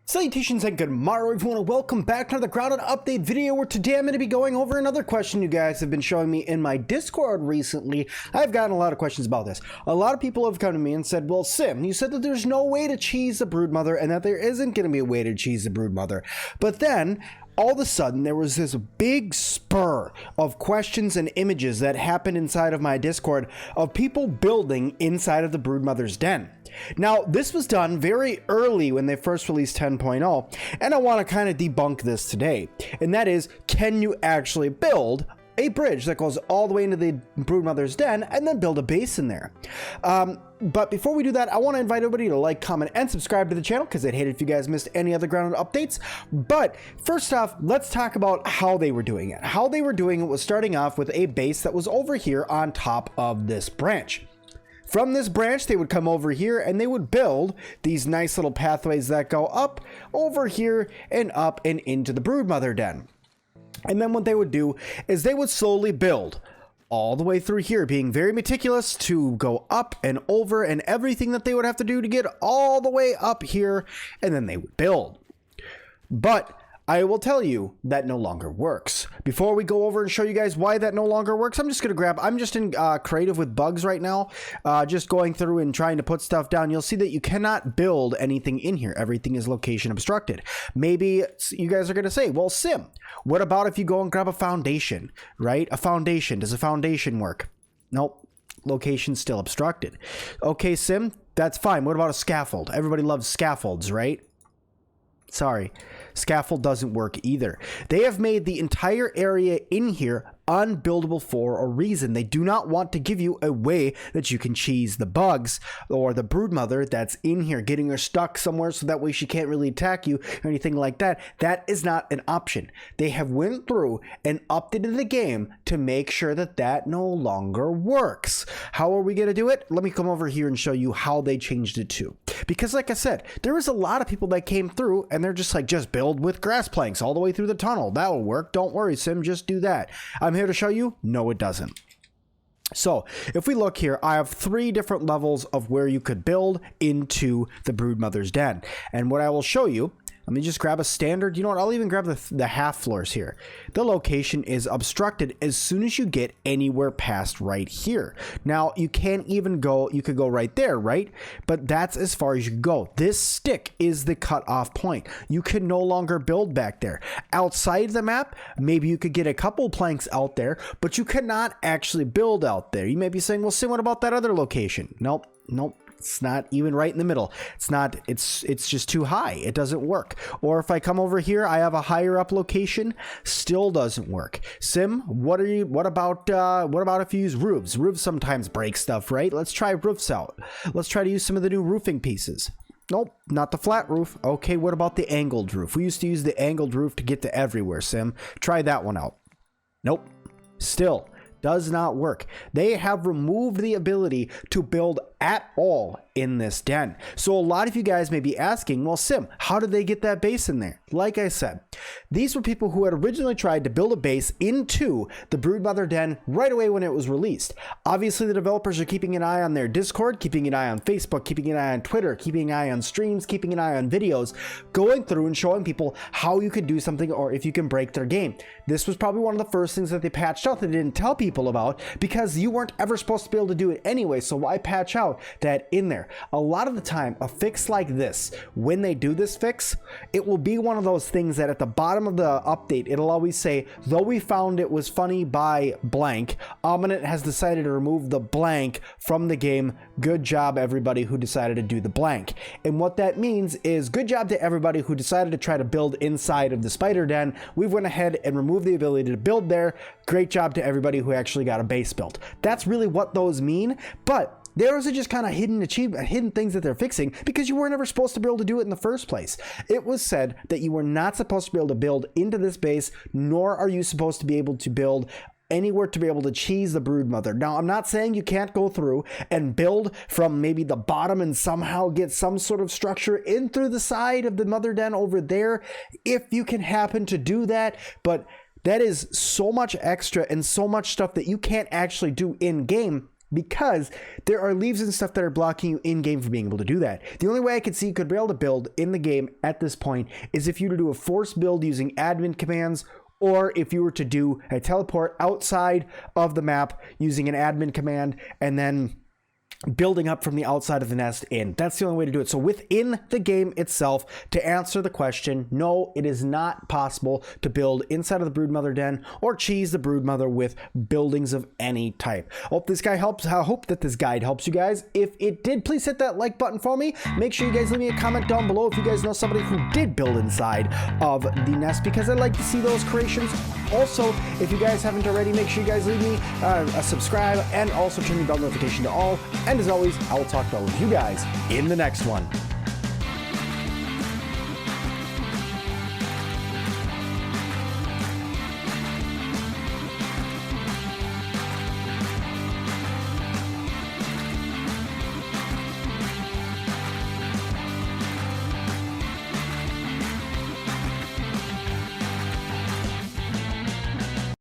Salutations and good morrow everyone, and welcome back to another grounded update video where today I'm going to be going over another question you guys have been showing me in my Discord recently. I've gotten a lot of questions about this. A lot of people have come to me and said, well, Sim, you said that there's no way to cheese the Broodmother and that there isn't going to be a way to cheese the Broodmother. But then all of a sudden, there was this big spur of questions and images that happened inside of my Discord of people building inside of the Broodmother's den. Now, this was done very early when they first released 10.0, and I want to kind of debunk this today. And that is, can you actually build a bridge that goes all the way into the Broodmother's den and then build a base in there? But before we do that, I want to invite everybody to like, comment, and subscribe to the channel because I'd hate it if you guys missed any other grounded updates. But first off, let's talk about how they were doing it. How they were doing it was starting off with a base that was over here on top of this branch. From this branch, they would come over here and they would build these nice little pathways that go up over here and up and into the Broodmother den. And then what they would do is they would slowly build all the way through here, being very meticulous to go up and over and everything that they would have to do to get all the way up here, and then they would build. But I will tell you that no longer works. Before we go over and show you guys why that no longer works, I'm just in creative with bugs right now, just going through and trying to put stuff down. You'll see that you cannot build anything in here. Everything is location obstructed. Maybe you guys are going to say, well, Sim, what about if you go and grab a foundation, right? A foundation. Does a foundation work? Nope. Location's still obstructed. Okay, Sim, that's fine. What about a scaffold? Everybody loves scaffolds, right? Sorry, scaffold doesn't work either. They have made the entire area in here unbuildable for a reason. They do not want to give you a way that you can cheese the bugs or the Broodmother that's in here, getting her stuck somewhere so that way she can't really attack you or anything like that. That is not an option. They have went through and updated the game to make sure that that no longer works. How are we going to do it? Let me come over here and show you how they changed it to. Because like I said, there was a lot of people that came through and they're just like, just build with grass planks all the way through the tunnel. That will work. Don't worry, Sim, just do that. I'm here to show you, no, it doesn't. So if we look here, I have 3 different levels of where you could build into the Broodmother's den. And what I will show you, let me just grab a standard, you know what, I'll even grab the half floors here. The location is obstructed as soon as you get anywhere past right here. Now, you can't even go, you could go right there, right? But that's as far as you can go. This stick is the cutoff point. You can no longer build back there. Outside the map, maybe you could get a couple planks out there, but you cannot actually build out there. You may be saying, well, Sim, what about that other location? Nope, nope. It's not even right in the middle. It's not, it's just too high. It doesn't work. Or if I come over here, I have a higher up location, still doesn't work. Sim, what about if you use roofs? Roofs sometimes break stuff, right? Let's try roofs out. Let's try to use some of the new roofing pieces. Nope, not the flat roof. Okay, what about the angled roof? We used to use the angled roof to get to everywhere, Sim. Try that one out. Nope, still does not work. They have removed the ability to build at all in this den. So a lot of you guys may be asking, well, Sim, how did they get that base in there? Like I said, these were people who had originally tried to build a base into the Broodmother den right away when it was released. Obviously, the developers are keeping an eye on their Discord, keeping an eye on Facebook, keeping an eye on Twitter, keeping an eye on streams, keeping an eye on videos, going through and showing people how you could do something or if you can break their game. This was probably one of the first things that they patched out that they didn't tell people about because you weren't ever supposed to be able to do it anyway, so why patch out that in there? A lot of the time, a fix like this, when they do this fix, it will be one of those things that at the bottom of the update, it'll always say, though we found it was funny by blank, Ominent has decided to remove the blank from the game. Good job, everybody who decided to do the blank. And what that means is good job to everybody who decided to try to build inside of the spider den. We've went ahead and removed the ability to build there. Great job to everybody who actually got a base built. That's really what those mean, but those are just kind of hidden things that they're fixing because you weren't ever supposed to be able to do it in the first place. It was said that you were not supposed to be able to build into this base, nor are you supposed to be able to build anywhere to be able to cheese the Broodmother. Now, I'm not saying you can't go through and build from maybe the bottom and somehow get some sort of structure in through the side of the mother den over there, if you can happen to do that, but that is so much extra and so much stuff that you can't actually do in game because there are leaves and stuff that are blocking you in game from being able to do that. The only way I could see you could be able to build in the game at this point is if you were to do a forced build using admin commands, or if you were to do a teleport outside of the map using an admin command and then building up from the outside of the nest in. That's the only way to do it. So within the game itself, to answer the question, no, it is not possible to build inside of the Broodmother den or cheese the Broodmother with buildings of any type. I hope this guy helps. I hope that this guide helps you guys. If it did, please hit that like button for me. Make sure you guys leave me a comment down below if you guys know somebody who did build inside of the nest, because I'd like to see those creations. Also, if you guys haven't already, make sure you guys leave me a subscribe and also turn the bell notification to all. And as always, I will talk to all of you guys in the next one.